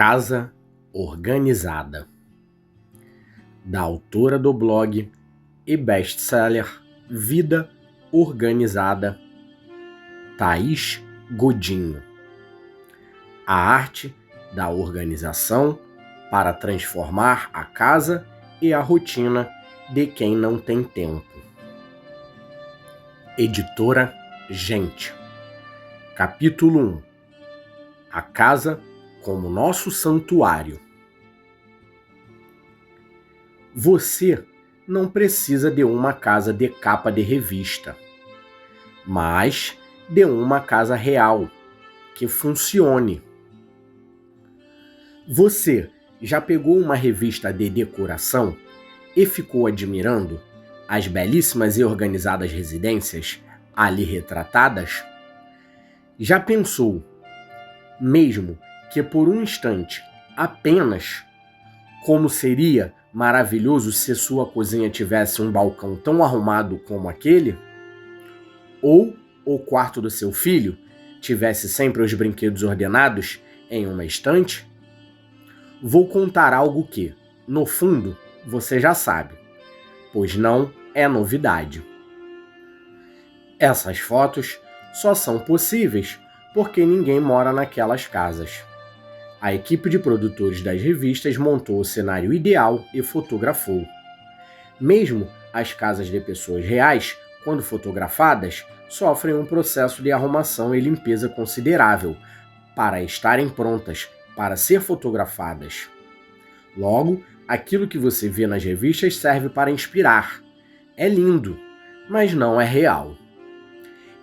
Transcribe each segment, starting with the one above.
Casa Organizada, da autora do blog e best-seller Vida Organizada, Thaís Godinho. A arte da organização para transformar a casa e a rotina de quem não tem tempo. Editora Gente. Capítulo 1. A casa como nosso santuário. Você não precisa de uma casa de capa de revista, mas de uma casa real, que funcione. Você já pegou uma revista de decoração e ficou admirando as belíssimas e organizadas residências ali retratadas? Já pensou, mesmo que por um instante apenas, como seria maravilhoso se sua cozinha tivesse um balcão tão arrumado como aquele? Ou o quarto do seu filho tivesse sempre os brinquedos ordenados em uma estante? Vou contar algo que, no fundo, você já sabe, pois não é novidade. Essas fotos só são possíveis porque ninguém mora naquelas casas. A equipe de produtores das revistas montou o cenário ideal e fotografou. Mesmo as casas de pessoas reais, quando fotografadas, sofrem um processo de arrumação e limpeza considerável para estarem prontas para ser fotografadas. Logo, aquilo que você vê nas revistas serve para inspirar. É lindo, mas não é real.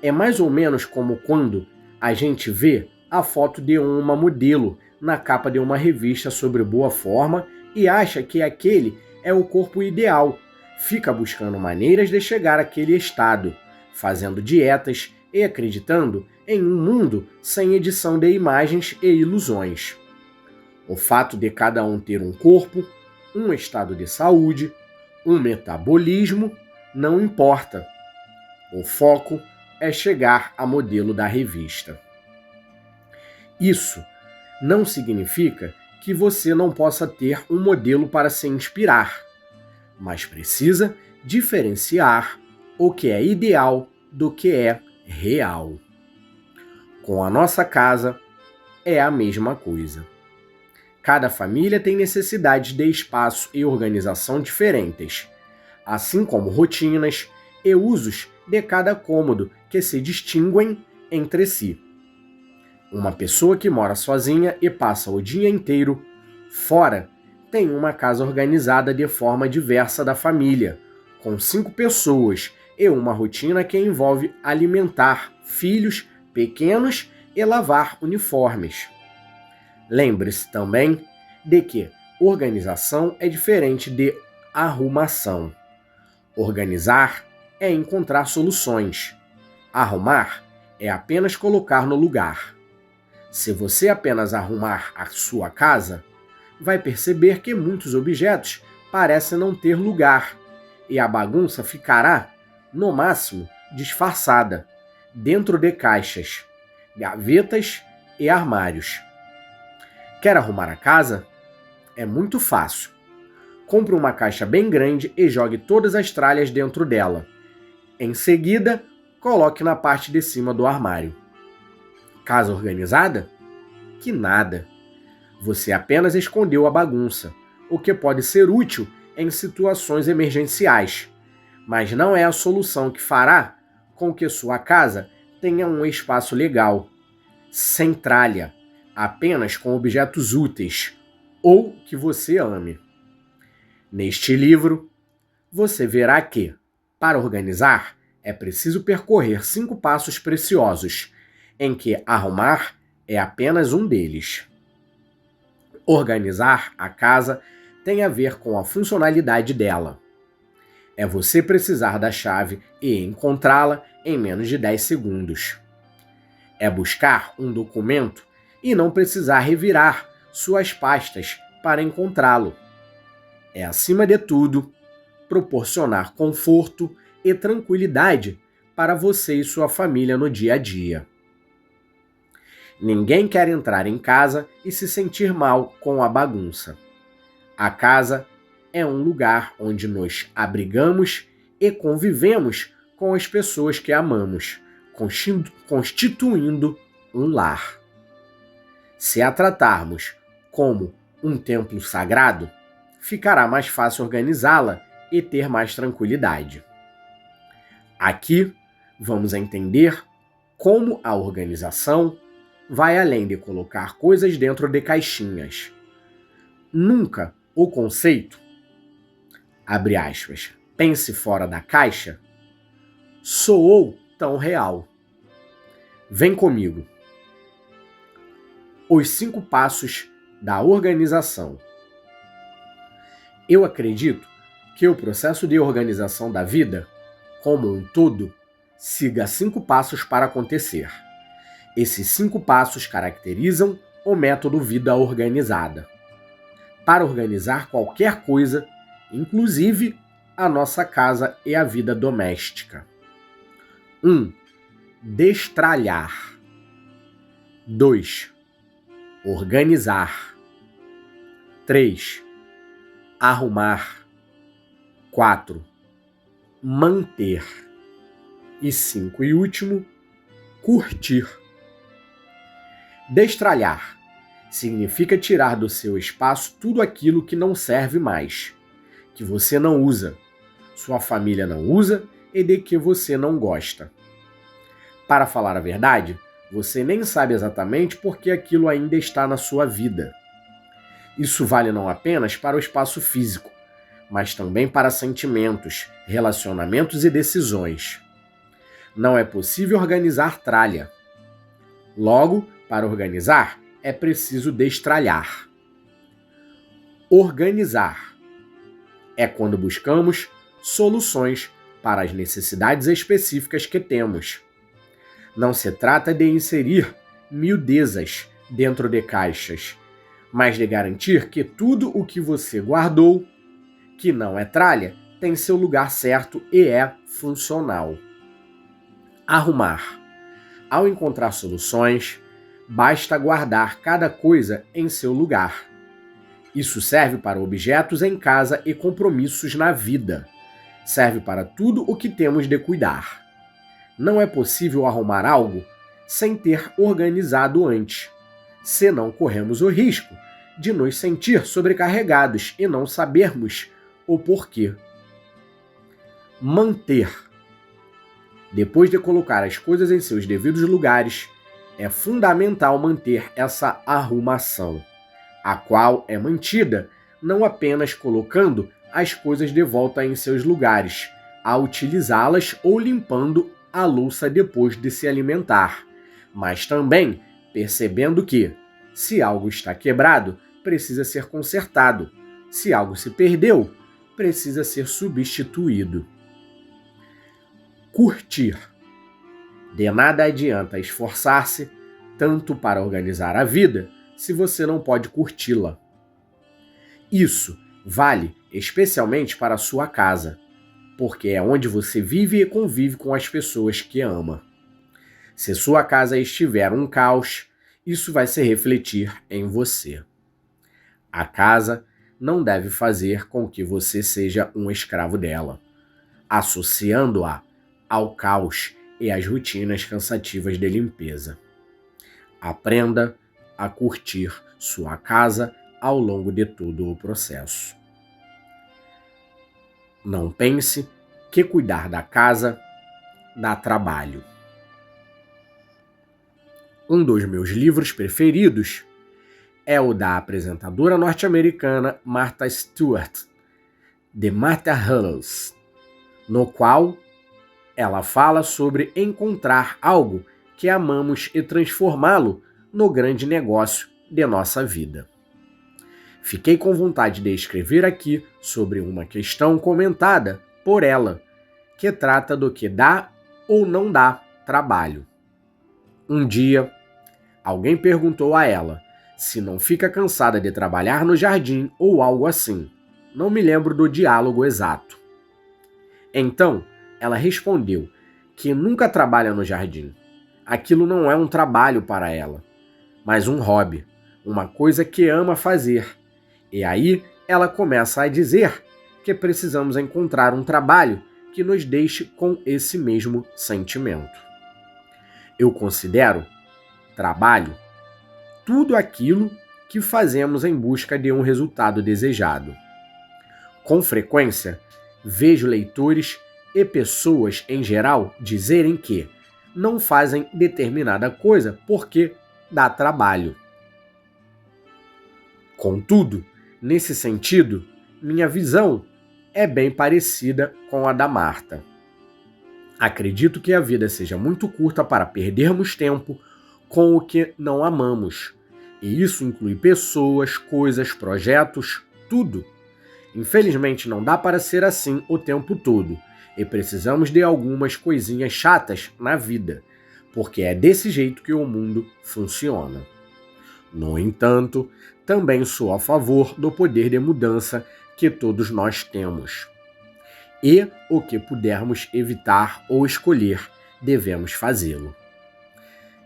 É mais ou menos como quando a gente vê a foto de uma modelo na capa de uma revista sobre boa forma e acha que aquele é o corpo ideal. Fica buscando maneiras de chegar àquele estado, fazendo dietas e acreditando em um mundo sem edição de imagens e ilusões. O fato de cada um ter um corpo, um estado de saúde, um metabolismo, não importa. O foco é chegar a modelo da revista. Isso não significa que você não possa ter um modelo para se inspirar, mas precisa diferenciar o que é ideal do que é real. Com a nossa casa, é a mesma coisa. Cada família tem necessidades de espaço e organização diferentes, assim como rotinas e usos de cada cômodo que se distinguem entre si. Uma pessoa que mora sozinha e passa o dia inteiro fora tem uma casa organizada de forma diversa da família, com 5 pessoas e uma rotina que envolve alimentar filhos pequenos e lavar uniformes. Lembre-se também de que organização é diferente de arrumação. Organizar é encontrar soluções. Arrumar é apenas colocar no lugar. Se você apenas arrumar a sua casa, vai perceber que muitos objetos parecem não ter lugar e a bagunça ficará, no máximo, disfarçada, dentro de caixas, gavetas e armários. Quer arrumar a casa? É muito fácil. Compre uma caixa bem grande e jogue todas as tralhas dentro dela. Em seguida, coloque na parte de cima do armário. Casa organizada? Que nada. Você apenas escondeu a bagunça, o que pode ser útil em situações emergenciais, mas não é a solução que fará com que sua casa tenha um espaço legal, sem tralha, apenas com objetos úteis ou que você ame. Neste livro, você verá que, para organizar, é preciso percorrer 5 passos preciosos, em que arrumar é apenas um deles. Organizar a casa tem a ver com a funcionalidade dela. É você precisar da chave e encontrá-la em menos de 10 segundos. É buscar um documento e não precisar revirar suas pastas para encontrá-lo. É, acima de tudo, proporcionar conforto e tranquilidade para você e sua família no dia a dia. Ninguém quer entrar em casa e se sentir mal com a bagunça. A casa é um lugar onde nos abrigamos e convivemos com as pessoas que amamos, constituindo um lar. Se a tratarmos como um templo sagrado, ficará mais fácil organizá-la e ter mais tranquilidade. Aqui vamos entender como a organização vai além de colocar coisas dentro de caixinhas. Nunca o conceito, abre aspas, pense fora da caixa, soou tão real. Vem comigo. Os 5 passos da organização. Eu acredito que o processo de organização da vida, como um todo, siga 5 passos para acontecer. Esses 5 passos caracterizam o método vida organizada. Para organizar qualquer coisa, inclusive a nossa casa e a vida doméstica. 1. Destralhar. 2. Organizar. 3. Arrumar. 4. Manter. E 5 e último, curtir. Destralhar significa tirar do seu espaço tudo aquilo que não serve mais, que você não usa, sua família não usa e de que você não gosta. Para falar a verdade, você nem sabe exatamente por que aquilo ainda está na sua vida. Isso vale não apenas para o espaço físico, mas também para sentimentos, relacionamentos e decisões. Não é possível organizar tralha. Logo, para organizar, é preciso destralhar. Organizar é quando buscamos soluções para as necessidades específicas que temos. Não se trata de inserir miudezas dentro de caixas, mas de garantir que tudo o que você guardou, que não é tralha, tem seu lugar certo e é funcional. Arrumar. Ao encontrar soluções, basta guardar cada coisa em seu lugar. Isso serve para objetos em casa e compromissos na vida. Serve para tudo o que temos de cuidar. Não é possível arrumar algo sem ter organizado antes, senão corremos o risco de nos sentir sobrecarregados e não sabermos o porquê. Manter. Depois de colocar as coisas em seus devidos lugares, é fundamental manter essa arrumação, a qual é mantida não apenas colocando as coisas de volta em seus lugares, a utilizá-las ou limpando a louça depois de se alimentar, mas também percebendo que, se algo está quebrado, precisa ser consertado. Se algo se perdeu, precisa ser substituído. Curtir. De nada adianta esforçar-se tanto para organizar a vida se você não pode curti-la. Isso vale especialmente para a sua casa, porque é onde você vive e convive com as pessoas que ama. Se sua casa estiver um caos, isso vai se refletir em você. A casa não deve fazer com que você seja um escravo dela, associando-a ao caos e às rotinas cansativas de limpeza. Aprenda a curtir sua casa ao longo de todo o processo. Não pense que cuidar da casa dá trabalho. Um dos meus livros preferidos é o da apresentadora norte-americana Martha Stewart, de Martha Hulls, no qual ela fala sobre encontrar algo que amamos e transformá-lo no grande negócio de nossa vida. Fiquei com vontade de escrever aqui sobre uma questão comentada por ela, que trata do que dá ou não dá trabalho. Um dia, alguém perguntou a ela se não fica cansada de trabalhar no jardim ou algo assim. Não me lembro do diálogo exato. Então, ela respondeu que nunca trabalha no jardim. Aquilo não é um trabalho para ela. mas um hobby, uma coisa que ama fazer. E aí ela começa a dizer que precisamos encontrar um trabalho que nos deixe com esse mesmo sentimento. Eu considero trabalho tudo aquilo que fazemos em busca de um resultado desejado. Com frequência, vejo leitores e pessoas em geral dizerem que não fazem determinada coisa porque dá trabalho. Contudo, nesse sentido, minha visão é bem parecida com a da Marta. Acredito que a vida seja muito curta para perdermos tempo com o que não amamos. E isso inclui pessoas, coisas, projetos, tudo. Infelizmente não dá para ser assim o tempo todo. E precisamos de algumas coisinhas chatas na vida, porque é desse jeito que o mundo funciona. No entanto, também sou a favor do poder de mudança que todos nós temos. E o que pudermos evitar ou escolher, devemos fazê-lo.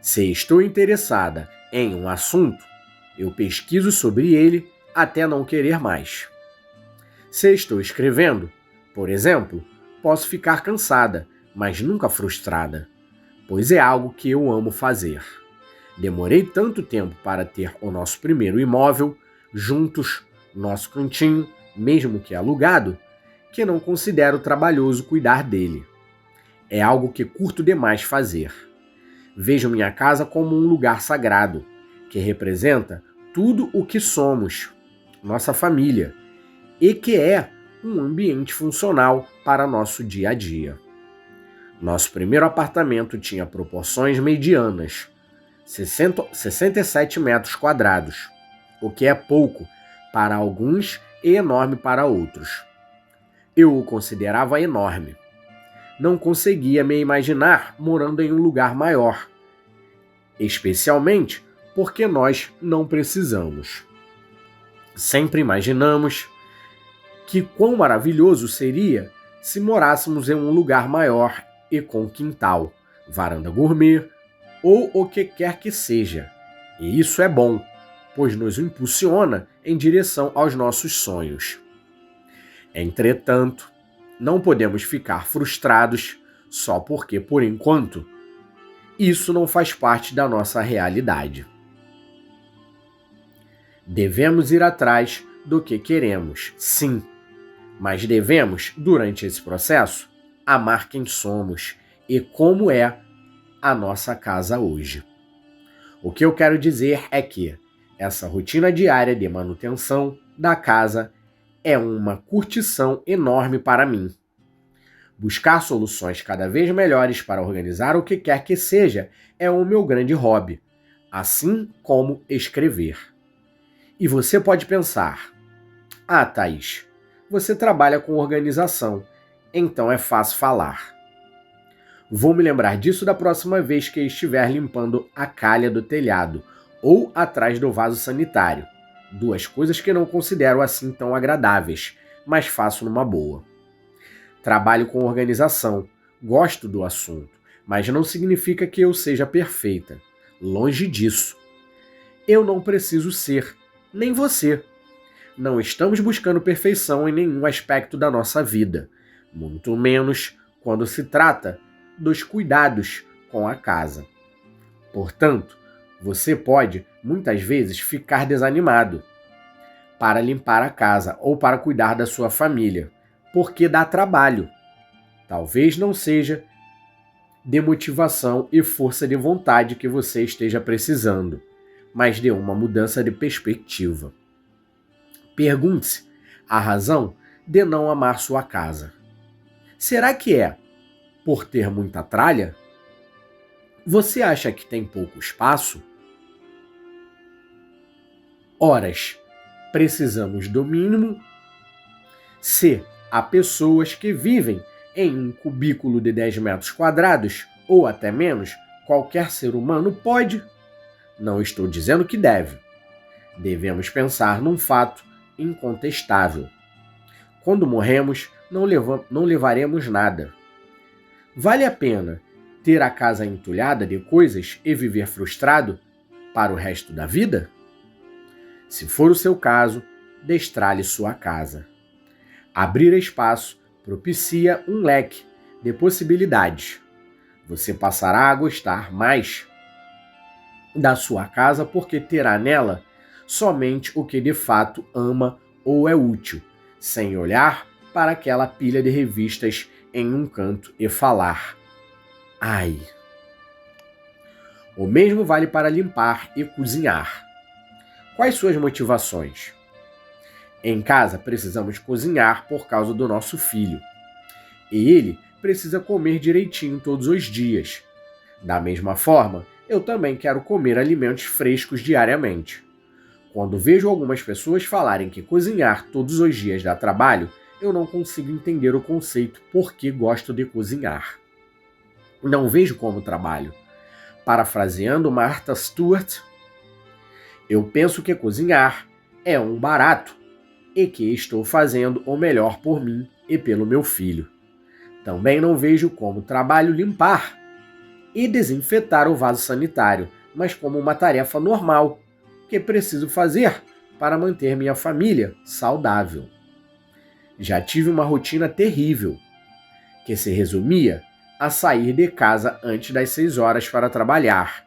Se estou interessada em um assunto, eu pesquiso sobre ele até não querer mais. Se estou escrevendo, por exemplo, posso ficar cansada, mas nunca frustrada, pois é algo que eu amo fazer. Demorei tanto tempo para ter o nosso primeiro imóvel, juntos, nosso cantinho, mesmo que alugado, que não considero trabalhoso cuidar dele. É algo que curto demais fazer. Vejo minha casa como um lugar sagrado, que representa tudo o que somos, nossa família, e que é um ambiente funcional para nosso dia a dia. Nosso primeiro apartamento tinha proporções medianas, 67 metros quadrados, o que é pouco para alguns e enorme para outros. Eu o considerava enorme. Não conseguia me imaginar morando em um lugar maior, especialmente porque nós não precisamos. Sempre imaginamos que quão maravilhoso seria se morássemos em um lugar maior e com quintal, varanda gourmet ou o que quer que seja. E isso é bom, pois nos impulsiona em direção aos nossos sonhos. Entretanto, não podemos ficar frustrados só porque, por enquanto, isso não faz parte da nossa realidade. Devemos ir atrás do que queremos, sim, mas devemos, durante esse processo, amar quem somos e como é a nossa casa hoje. O que eu quero dizer é que essa rotina diária de manutenção da casa é uma curtição enorme para mim. Buscar soluções cada vez melhores para organizar o que quer que seja é o meu grande hobby, assim como escrever. E você pode pensar: ah, Thaís, você trabalha com organização, então é fácil falar. Vou me lembrar disso da próxima vez que estiver limpando a calha do telhado ou atrás do vaso sanitário. Duas coisas que não considero assim tão agradáveis, mas faço numa boa. Trabalho com organização, gosto do assunto, mas não significa que eu seja perfeita. Longe disso. Eu não preciso ser, nem você. Não estamos buscando perfeição em nenhum aspecto da nossa vida, muito menos quando se trata dos cuidados com a casa. Portanto, você pode, muitas vezes, ficar desanimado para limpar a casa ou para cuidar da sua família, porque dá trabalho. Talvez não seja de motivação e força de vontade que você esteja precisando, mas de uma mudança de perspectiva. Pergunte-se a razão de não amar sua casa. Será que é por ter muita tralha? Você acha que tem pouco espaço? Horas, precisamos do mínimo. Se há pessoas que vivem em um cubículo de 10 metros quadrados ou até menos, qualquer ser humano pode. Não estou dizendo que deve. Devemos pensar num fato incontestável. Quando morremos, não levaremos nada. Vale a pena ter a casa entulhada de coisas e viver frustrado? para o resto da vida? Se for o seu caso, destralhe sua casa. Abrir espaço propicia um leque de possibilidades. Você passará a gostar mais da sua casa porque terá nela somente o que de fato ama ou é útil, sem olhar para aquela pilha de revistas em um canto e falar: ai. O mesmo vale para limpar e cozinhar. Quais suas motivações? Em casa, precisamos cozinhar por causa do nosso filho. E ele precisa comer direitinho todos os dias. Da mesma forma, eu também quero comer alimentos frescos diariamente. Quando vejo algumas pessoas falarem que cozinhar todos os dias dá trabalho, eu não consigo entender o conceito por que gosto de cozinhar. Não vejo como trabalho. Parafraseando Martha Stewart, eu penso que cozinhar é um barato e que estou fazendo o melhor por mim e pelo meu filho. Também não vejo como trabalho limpar e desinfetar o vaso sanitário, mas como uma tarefa normal que preciso fazer para manter minha família saudável. Já tive uma rotina terrível, que se resumia a sair de casa antes das 6 horas para trabalhar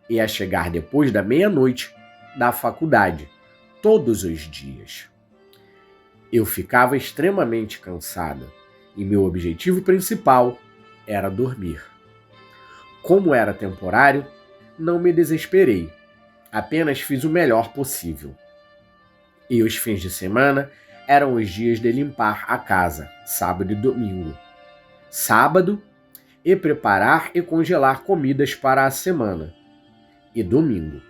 e a chegar depois da meia-noite da faculdade, todos os dias. Eu ficava extremamente cansada e meu objetivo principal era dormir. Como era temporário, não me desesperei, apenas fiz o melhor possível. E os fins de semana eram os dias de limpar a casa, sábado e domingo. Sábado, e preparar e congelar comidas para a semana. E domingo.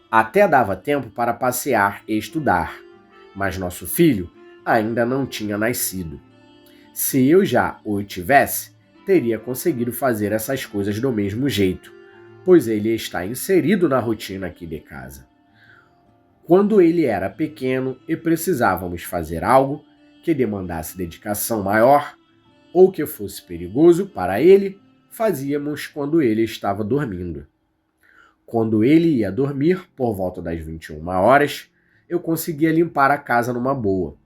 Até dava tempo para passear e estudar, mas nosso filho ainda não tinha nascido. Se eu já o tivesse, teria conseguido fazer essas coisas do mesmo jeito, pois ele está inserido na rotina aqui de casa. Quando ele era pequeno e precisávamos fazer algo que demandasse dedicação maior ou que fosse perigoso para ele, fazíamos quando ele estava dormindo. Quando ele ia dormir, por volta das 21 horas, eu conseguia limpar a casa numa boa.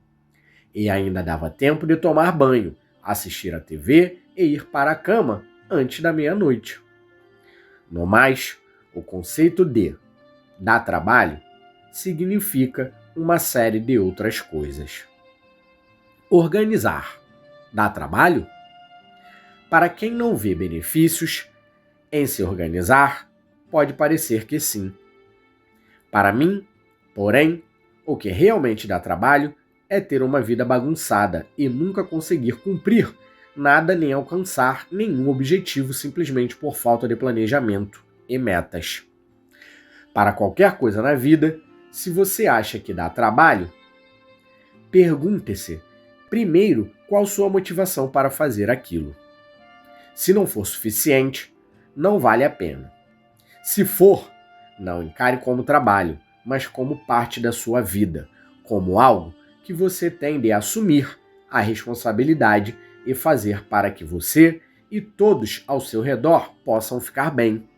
E ainda dava tempo de tomar banho, assistir à TV e ir para a cama antes da meia-noite. No mais, o conceito de dar trabalho significa uma série de outras coisas. Organizar dá trabalho? Para quem não vê benefícios em se organizar, pode parecer que sim. Para mim, porém, o que realmente dá trabalho é ter uma vida bagunçada e nunca conseguir cumprir nada nem alcançar nenhum objetivo simplesmente por falta de planejamento e metas. Para qualquer coisa na vida, se você acha que dá trabalho, pergunte-se primeiro qual sua motivação para fazer aquilo. Se não for suficiente, não vale a pena. Se for, não encare como trabalho, mas como parte da sua vida, como algo que você tem de assumir a responsabilidade e fazer para que você e todos ao seu redor possam ficar bem.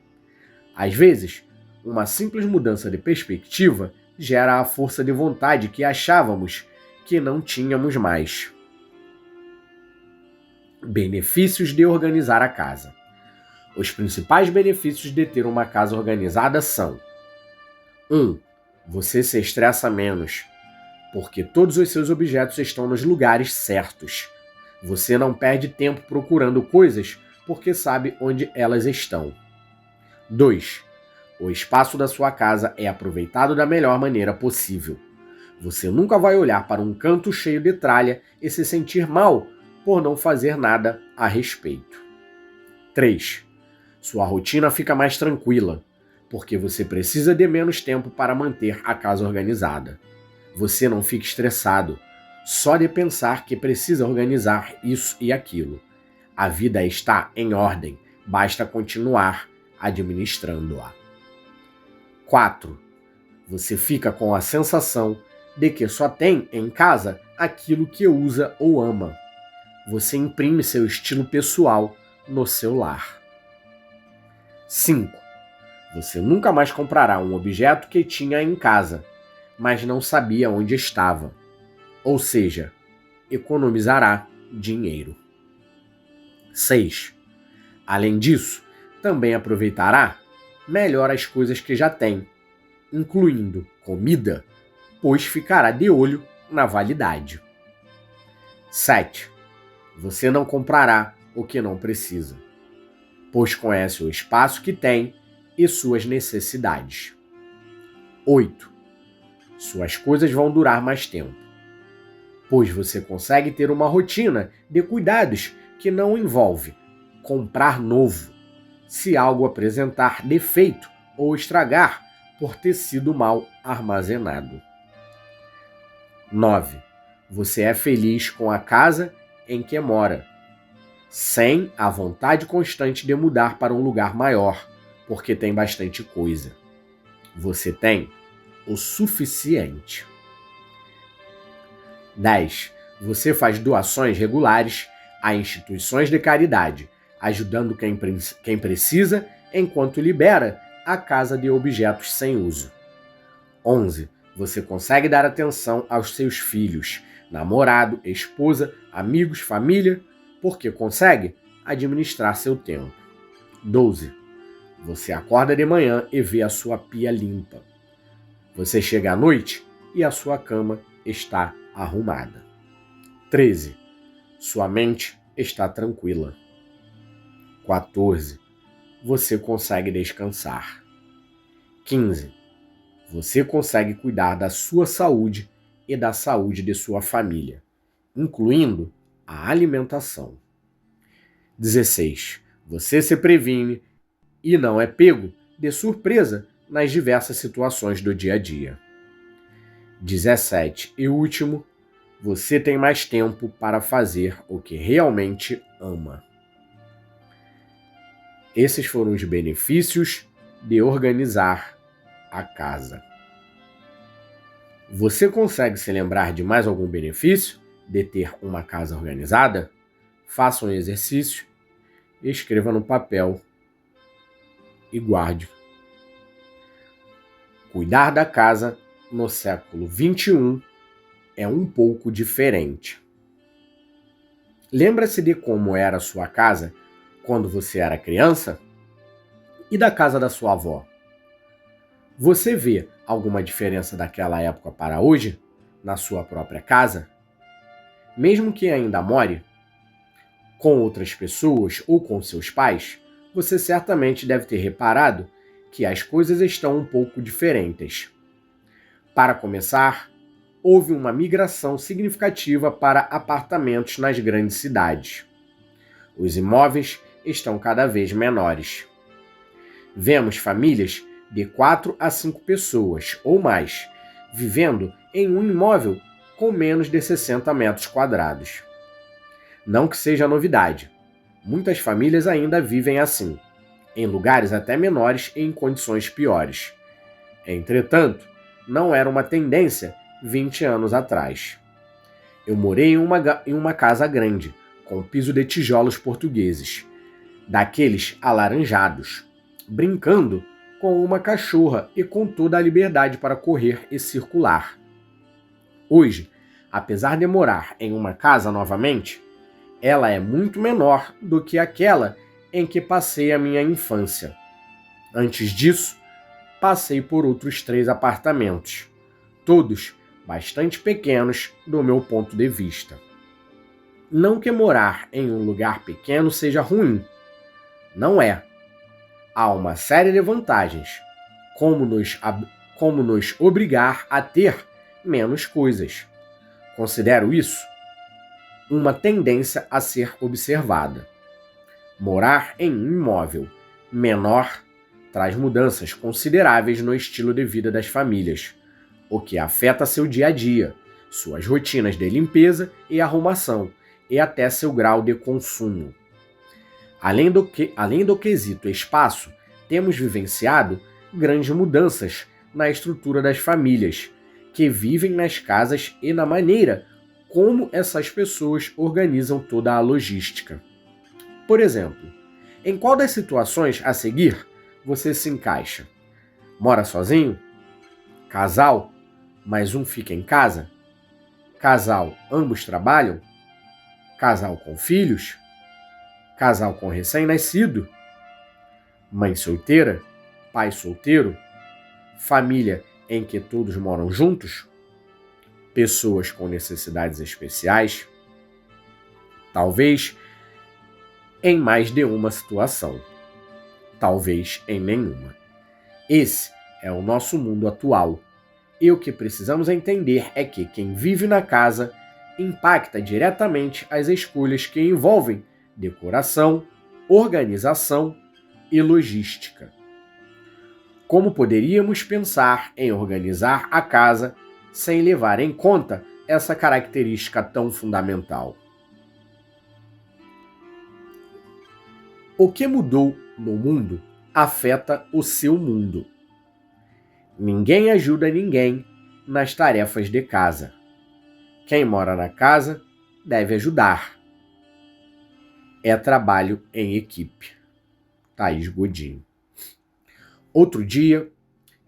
Às vezes, uma simples mudança de perspectiva gera a força de vontade que achávamos que não tínhamos mais. Benefícios de organizar a casa. Os principais benefícios de ter uma casa organizada são: 1. Você se estressa menos, porque todos os seus objetos estão nos lugares certos. Você não perde tempo procurando coisas porque sabe onde elas estão. 2. O espaço da sua casa é aproveitado da melhor maneira possível. Você nunca vai olhar para um canto cheio de tralha e se sentir mal por não fazer nada a respeito. 3. Sua rotina fica mais tranquila, porque você precisa de menos tempo para manter a casa organizada. Você não fica estressado, só de pensar que precisa organizar isso e aquilo. A vida está em ordem, basta continuar administrando-a. 4. Você fica com a sensação de que só tem em casa aquilo que usa ou ama. Você imprime seu estilo pessoal no seu lar. 5. Você nunca mais comprará um objeto que tinha em casa, mas não sabia onde estava. Ou seja, economizará dinheiro. 6. Além disso, também aproveitará melhor as coisas que já tem, incluindo comida, pois ficará de olho na validade. 7. Você não comprará o que não precisa, pois conhece o espaço que tem e suas necessidades. 8. Suas coisas vão durar mais tempo, pois você consegue ter uma rotina de cuidados que não envolve comprar novo, se algo apresentar defeito ou estragar por ter sido mal armazenado. 9. Você é feliz com a casa em que mora, sem a vontade constante de mudar para um lugar maior, porque tem bastante coisa. Você tem o suficiente. 10. Você faz doações regulares a instituições de caridade, ajudando quem precisa, enquanto libera a casa de objetos sem uso. 11. Você consegue dar atenção aos seus filhos, namorado, esposa, amigos, família, porque consegue administrar seu tempo. 12. Você acorda de manhã e vê a sua pia limpa. Você chega à noite e a sua cama está arrumada. 13. Sua mente está tranquila. 14. Você consegue descansar. 15. Você consegue cuidar da sua saúde e da saúde de sua família, incluindo a alimentação. 16. Você se previne e não é pego de surpresa nas diversas situações do dia a dia. 17. E último, você tem mais tempo para fazer o que realmente ama. Esses foram os benefícios de organizar a casa. Você consegue se lembrar de mais algum benefício de ter uma casa organizada? Faça um exercício, escreva no papel e guarde. Cuidar da casa no século XXI é um pouco diferente. Lembra-se de como era a sua casa quando você era criança? E da casa da sua avó? Você vê alguma diferença daquela época para hoje na sua própria casa? Mesmo que ainda more com outras pessoas ou com seus pais, você certamente deve ter reparado que as coisas estão um pouco diferentes. Para começar, houve uma migração significativa para apartamentos nas grandes cidades. Os imóveis estão cada vez menores. Vemos famílias de 4 a 5 pessoas ou mais vivendo em um imóvel com menos de 60 metros quadrados. Não que seja novidade. Muitas famílias ainda vivem assim, em lugares até menores e em condições piores. Entretanto, não era uma tendência 20 anos atrás. Eu morei em uma casa grande, com piso de tijolos portugueses, daqueles alaranjados, brincando com uma cachorra e com toda a liberdade para correr e circular. Hoje, apesar de morar em uma casa novamente, ela é muito menor do que aquela em que passei a minha infância. Antes disso, passei por outros 3 apartamentos, todos bastante pequenos do meu ponto de vista. Não que morar em um lugar pequeno seja ruim. Não é. Há uma série de vantagens, como nos obrigar a ter menos coisas. Considero isso uma tendência a ser observada. Morar em um imóvel menor traz mudanças consideráveis no estilo de vida das famílias, o que afeta seu dia a dia, suas rotinas de limpeza e arrumação, e até seu grau de consumo. Além do quesito espaço, temos vivenciado grandes mudanças na estrutura das famílias, que vivem nas casas e na maneira como essas pessoas organizam toda a logística. Por exemplo, em qual das situações a seguir você se encaixa? Mora sozinho? Casal, mas um fica em casa? Casal, ambos trabalham? Casal com filhos? Casal com recém-nascido? Mãe solteira? Pai solteiro? Família em que todos moram juntos? Pessoas com necessidades especiais? Talvez em mais de uma situação. Talvez em nenhuma. Esse é o nosso mundo atual. E o que precisamos entender é que quem vive na casa impacta diretamente as escolhas que envolvem decoração, organização e logística. Como poderíamos pensar em organizar a casa sem levar em conta essa característica tão fundamental? O que mudou no mundo afeta o seu mundo. Ninguém ajuda ninguém nas tarefas de casa. Quem mora na casa deve ajudar. É trabalho em equipe. Thaís Godinho. Outro dia,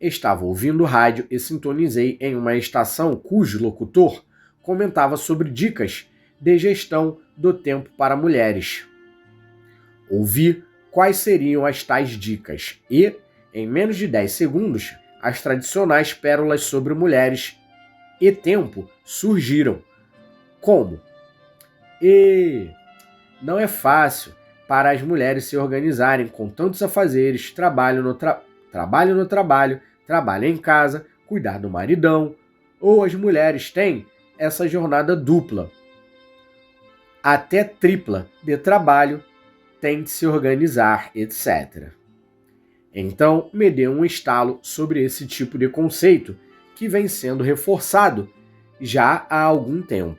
estava ouvindo rádio e sintonizei em uma estação cujo locutor comentava sobre dicas de gestão do tempo para mulheres. Ouvi quais seriam as tais dicas e, em menos de 10 segundos, as tradicionais pérolas sobre mulheres e tempo surgiram. Como? Não é fácil para as mulheres se organizarem com tantos afazeres, trabalho no trabalho, trabalho em casa, cuidar do maridão, ou as mulheres têm essa jornada dupla, até tripla de trabalho, tem de se organizar, etc. Então, me deu um estalo sobre esse tipo de conceito que vem sendo reforçado já há algum tempo.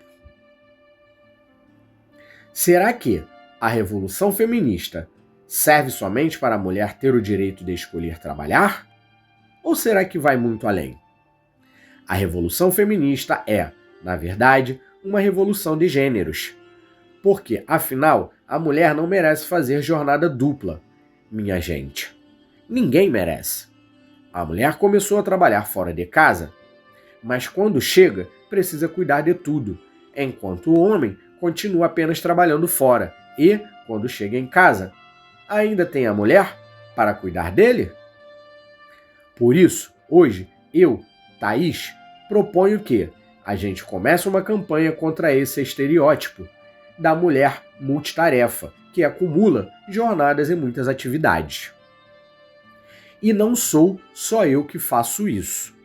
Será que a revolução feminista serve somente para a mulher ter o direito de escolher trabalhar? Ou será que vai muito além? A revolução feminista é, na verdade, uma revolução de gêneros. Porque, afinal, a mulher não merece fazer jornada dupla, minha gente. Ninguém merece. A mulher começou a trabalhar fora de casa, mas quando chega, precisa cuidar de tudo, enquanto o homem continua apenas trabalhando fora e, quando chega em casa, ainda tem a mulher para cuidar dele? Por isso, hoje, eu, Thaís, proponho que a gente comece uma campanha contra esse estereótipo da mulher multitarefa, que acumula jornadas e muitas atividades. E não sou só eu que faço isso.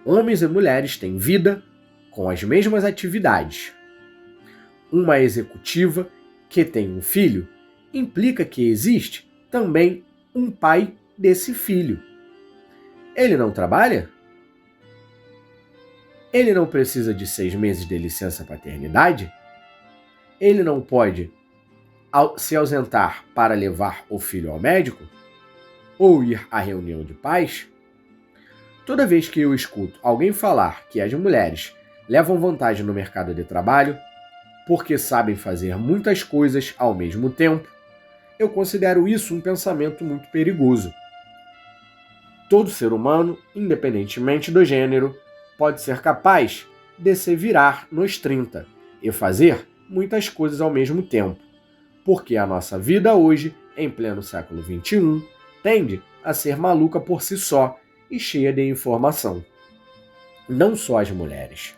Homens e mulheres têm vida com as mesmas atividades. Uma executiva que tem um filho implica que existe também um pai desse filho. Ele não trabalha? Ele não precisa de 6 meses de licença paternidade? Ele não pode se ausentar para levar o filho ao médico? Ou ir à reunião de pais? Toda vez que eu escuto alguém falar que as mulheres levam vantagem no mercado de trabalho porque sabem fazer muitas coisas ao mesmo tempo, eu considero isso um pensamento muito perigoso. Todo ser humano, independentemente do gênero, pode ser capaz de se virar nos 30 e fazer muitas coisas ao mesmo tempo, porque a nossa vida hoje, em pleno século XXI, tende a ser maluca por si só e cheia de informação. Não só as mulheres.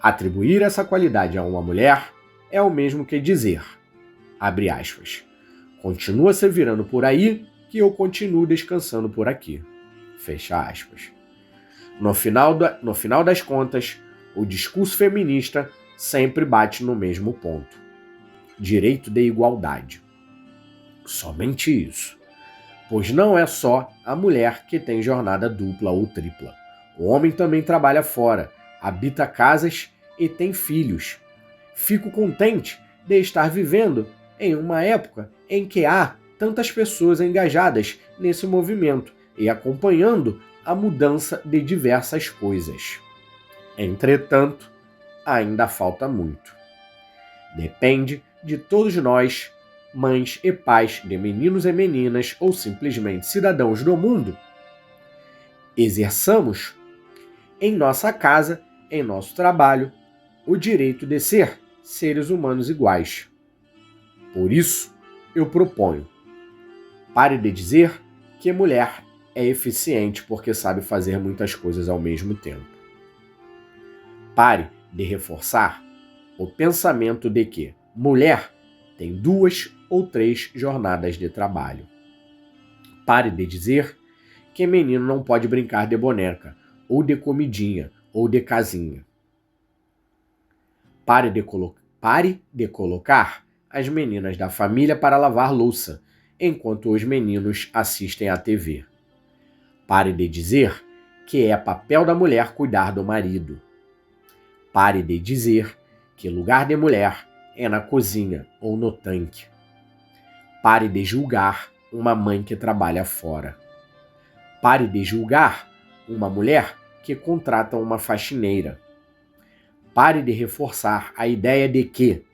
Atribuir essa qualidade a uma mulher é o mesmo que dizer, abre aspas, continua se virando por aí que eu continuo descansando por aqui, fecha aspas. No final das contas, o discurso feminista sempre bate no mesmo ponto. Direito de igualdade. Somente isso. Pois não é só a mulher que tem jornada dupla ou tripla. O homem também trabalha fora, habita casas e tem filhos. Fico contente de estar vivendo em uma época em que há tantas pessoas engajadas nesse movimento e acompanhando a mudança de diversas coisas. Entretanto, ainda falta muito. Depende de todos nós mães e pais de meninos e meninas ou simplesmente cidadãos do mundo, exerçamos em nossa casa, em nosso trabalho, o direito de ser seres humanos iguais. Por isso, eu proponho: pare de dizer que mulher é eficiente porque sabe fazer muitas coisas ao mesmo tempo. Pare de reforçar o pensamento de que mulher tem 2 ou 3 jornadas de trabalho. Pare de dizer que menino não pode brincar de boneca, ou de comidinha, ou de casinha. Pare de colocar as meninas da família para lavar louça, enquanto os meninos assistem à TV. Pare de dizer que é papel da mulher cuidar do marido. Pare de dizer que lugar de mulher é na cozinha ou no tanque. Pare de julgar uma mãe que trabalha fora. Pare de julgar uma mulher que contrata uma faxineira. Pare de reforçar a ideia de que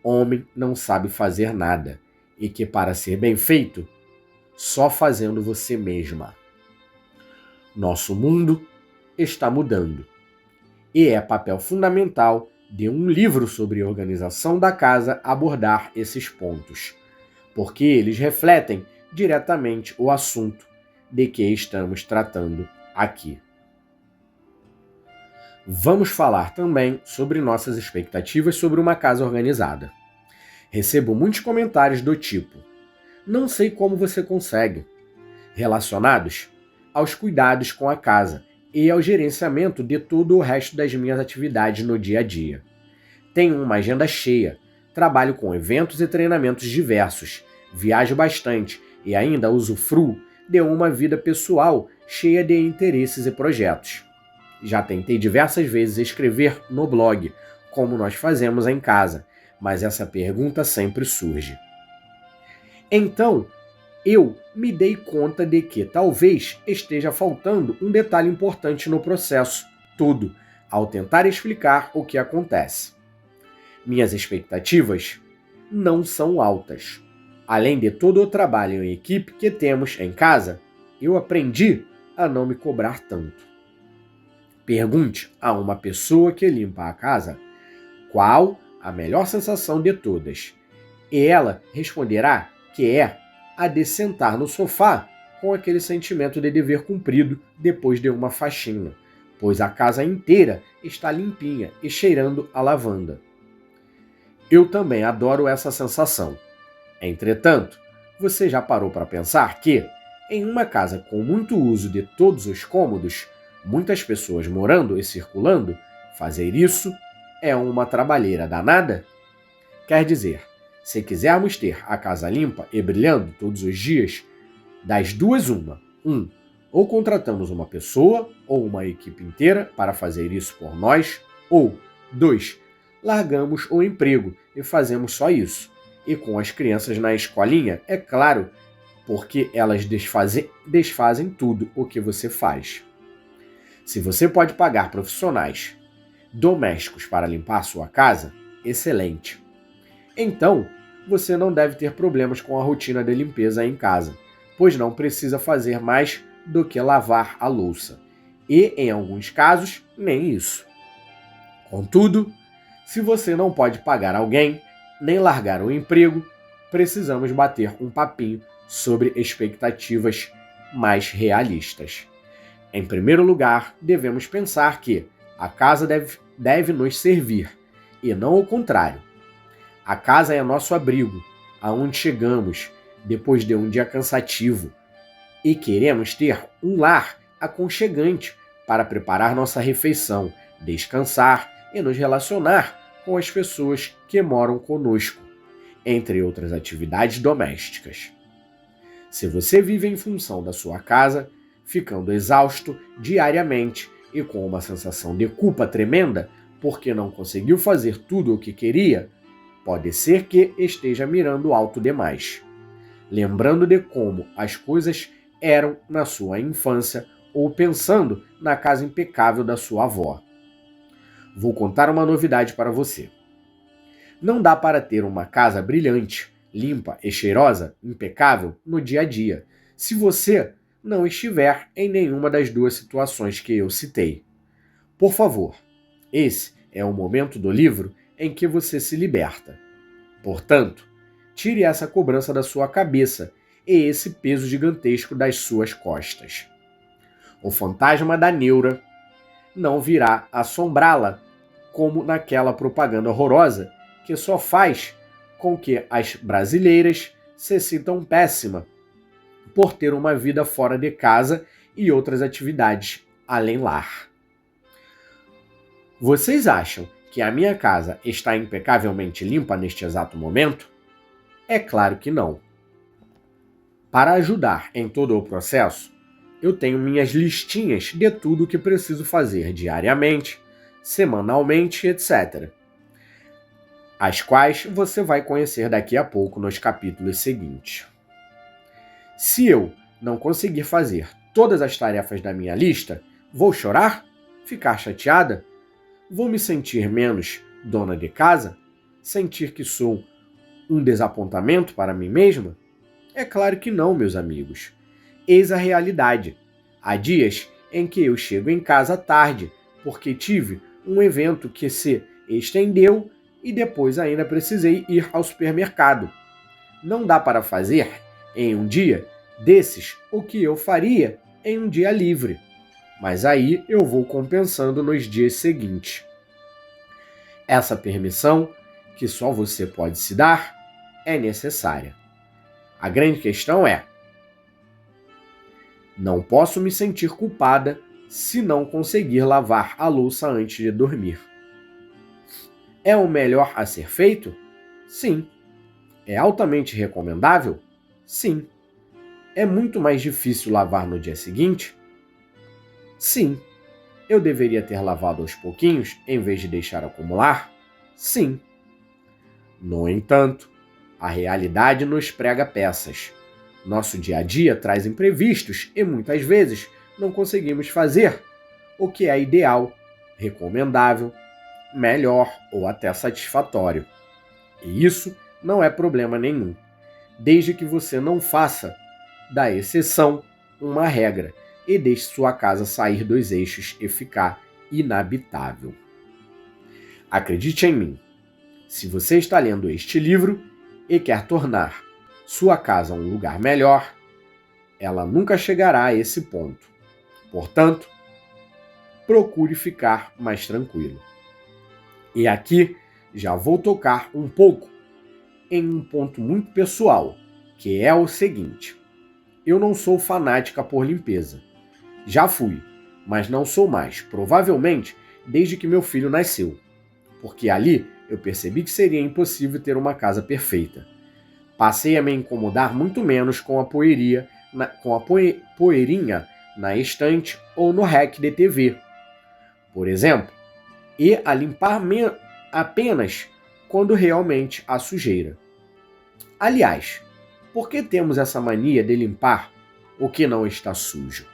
homem não sabe fazer nada e que para ser bem feito, só fazendo você mesma. Nosso mundo está mudando e é papel fundamental de um livro sobre organização da casa abordar esses pontos, porque eles refletem diretamente o assunto de que estamos tratando aqui. Vamos falar também sobre nossas expectativas sobre uma casa organizada. Recebo muitos comentários do tipo: não sei como você consegue, relacionados aos cuidados com a casa e ao gerenciamento de todo o resto das minhas atividades no dia a dia. Tenho uma agenda cheia, trabalho com eventos e treinamentos diversos, viajo bastante e ainda usufruo de uma vida pessoal cheia de interesses e projetos. Já tentei diversas vezes escrever no blog, como nós fazemos em casa, mas essa pergunta sempre surge. Então, eu me dei conta de que talvez esteja faltando um detalhe importante no processo todo, ao tentar explicar o que acontece. Minhas expectativas não são altas. Além de todo o trabalho em equipe que temos em casa, eu aprendi a não me cobrar tanto. Pergunte a uma pessoa que limpa a casa qual a melhor sensação de todas, e ela responderá que é a de sentar no sofá com aquele sentimento de dever cumprido depois de uma faxina, pois a casa inteira está limpinha e cheirando a lavanda. Eu também adoro essa sensação. Entretanto, você já parou para pensar que, em uma casa com muito uso de todos os cômodos, muitas pessoas morando e circulando, fazer isso é uma trabalheira danada? Quer dizer, se quisermos ter a casa limpa e brilhando todos os dias, das duas uma. Ou contratamos uma pessoa ou uma equipe inteira para fazer isso por nós, ou 2. Largamos o emprego e fazemos só isso. E com as crianças na escolinha, é claro, porque elas desfazem tudo o que você faz. Se você pode pagar profissionais domésticos para limpar sua casa, excelente. Então, você não deve ter problemas com a rotina de limpeza em casa, pois não precisa fazer mais do que lavar a louça. E, em alguns casos, nem isso. Contudo, se você não pode pagar alguém, nem largar o emprego, precisamos bater um papinho sobre expectativas mais realistas. Em primeiro lugar, devemos pensar que a casa deve nos servir, e não o contrário. A casa é nosso abrigo, aonde chegamos depois de um dia cansativo, e queremos ter um lar aconchegante para preparar nossa refeição, descansar e nos relacionar com as pessoas que moram conosco, entre outras atividades domésticas. Se você vive em função da sua casa, ficando exausto diariamente e com uma sensação de culpa tremenda porque não conseguiu fazer tudo o que queria, pode ser que esteja mirando alto demais, lembrando de como as coisas eram na sua infância ou pensando na casa impecável da sua avó. Vou contar uma novidade para você. Não dá para ter uma casa brilhante, limpa e cheirosa, impecável, no dia a dia, se você não estiver em nenhuma das duas situações que eu citei. Por favor, esse é o momento do livro em que você se liberta. Portanto, tire essa cobrança da sua cabeça e esse peso gigantesco das suas costas. O fantasma da neura não virá assombrá-la como naquela propaganda horrorosa que só faz com que as brasileiras se sintam péssimas por ter uma vida fora de casa e outras atividades além lar. Vocês acham que a minha casa está impecavelmente limpa neste exato momento? É claro que não. Para ajudar em todo o processo, eu tenho minhas listinhas de tudo o que preciso fazer diariamente, semanalmente, etc. As quais você vai conhecer daqui a pouco nos capítulos seguintes. Se eu não conseguir fazer todas as tarefas da minha lista, vou chorar? Ficar chateada? Vou me sentir menos dona de casa? Sentir que sou um desapontamento para mim mesma? É claro que não, meus amigos. Eis a realidade. Há dias em que eu chego em casa tarde, porque tive um evento que se estendeu e depois ainda precisei ir ao supermercado. Não dá para fazer em um dia desses o que eu faria em um dia livre. Mas aí eu vou compensando nos dias seguintes. Essa permissão, que só você pode se dar, é necessária. A grande questão é: não posso me sentir culpada se não conseguir lavar a louça antes de dormir. É o melhor a ser feito? Sim. É altamente recomendável? Sim. É muito mais difícil lavar no dia seguinte? Sim. Eu deveria ter lavado aos pouquinhos em vez de deixar acumular? Sim. No entanto, a realidade nos prega peças. Nosso dia a dia traz imprevistos e muitas vezes não conseguimos fazer o que é ideal, recomendável, melhor ou até satisfatório. E isso não é problema nenhum, desde que você não faça da exceção uma regra e deixe sua casa sair dos eixos e ficar inabitável. Acredite em mim, se você está lendo este livro e quer tornar sua casa um lugar melhor, ela nunca chegará a esse ponto. Portanto, procure ficar mais tranquilo. E aqui já vou tocar um pouco em um ponto muito pessoal, que é o seguinte: eu não sou fanática por limpeza. Já fui, mas não sou mais, provavelmente desde que meu filho nasceu, porque ali eu percebi que seria impossível ter uma casa perfeita. Passei a me incomodar muito menos com a poeirinha na estante ou no rack de TV, por exemplo, e a limpar apenas quando realmente há sujeira. Aliás, por que temos essa mania de limpar o que não está sujo?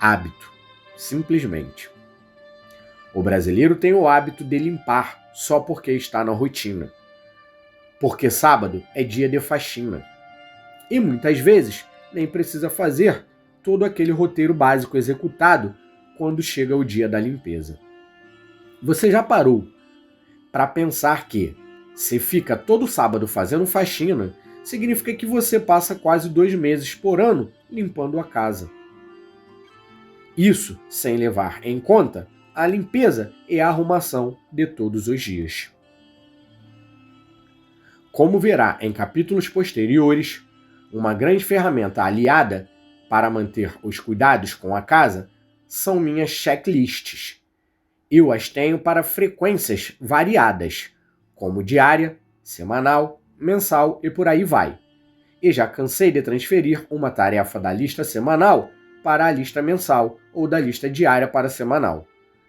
Hábito, simplesmente. O brasileiro tem o hábito de limpar só porque está na rotina. Porque sábado é dia de faxina. E muitas vezes nem precisa fazer todo aquele roteiro básico executado quando chega o dia da limpeza. Você já parou para pensar que, se fica todo sábado fazendo faxina, significa que você passa quase 2 meses por ano limpando a casa. Isso sem levar em conta a limpeza e a arrumação de todos os dias. Como verá em capítulos posteriores, uma grande ferramenta aliada para manter os cuidados com a casa são minhas checklists. Eu as tenho para frequências variadas, como diária, semanal, mensal e por aí vai. E já cansei de transferir uma tarefa da lista semanal para a lista mensal ou da lista diária para a semanal.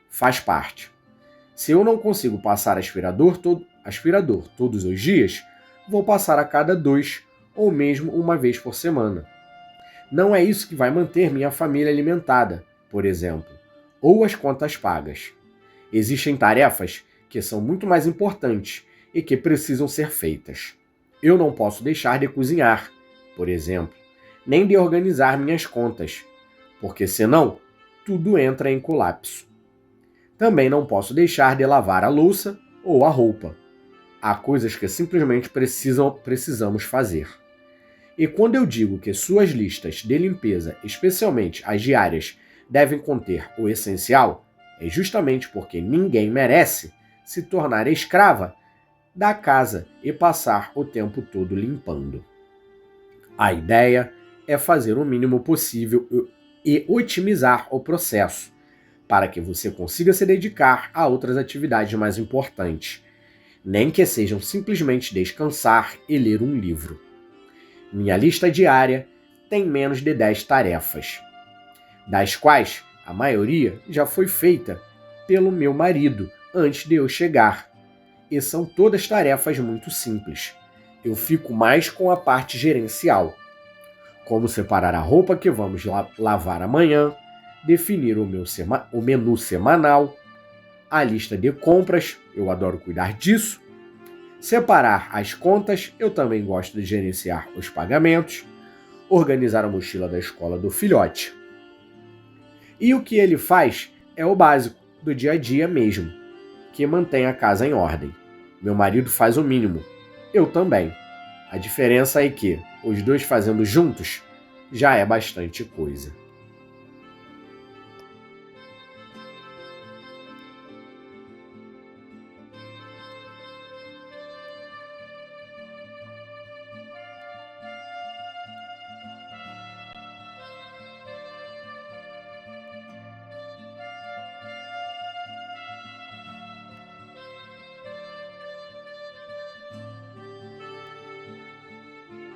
Faz parte. Se eu não consigo passar aspirador todos os dias, vou passar a cada 2 ou mesmo uma vez por semana. Não é isso que vai manter minha família alimentada, por exemplo, ou as contas pagas. Existem tarefas que são muito mais importantes e que precisam ser feitas. Eu não posso deixar de cozinhar, por exemplo, nem de organizar minhas contas, porque senão tudo entra em colapso. Também não posso deixar de lavar a louça ou a roupa. Há coisas que simplesmente precisamos fazer. E quando eu digo que suas listas de limpeza, especialmente as diárias, devem conter o essencial, é justamente porque ninguém merece se tornar escrava da casa e passar o tempo todo limpando. A ideia é fazer o mínimo possível e otimizar o processo, para que você consiga se dedicar a outras atividades mais importantes, nem que sejam simplesmente descansar e ler um livro. Minha lista diária tem menos de 10 tarefas, das quais a maioria já foi feita pelo meu marido antes de eu chegar. E são todas tarefas muito simples. Eu fico mais com a parte gerencial, como separar a roupa que vamos lavar amanhã, definir o menu semanal, a lista de compras, eu adoro cuidar disso, separar as contas, eu também gosto de gerenciar os pagamentos, organizar a mochila da escola do filhote. E o que ele faz é o básico, do dia a dia mesmo, que mantém a casa em ordem. Meu marido faz o mínimo, eu também. A diferença é que, os dois fazendo juntos, já é bastante coisa.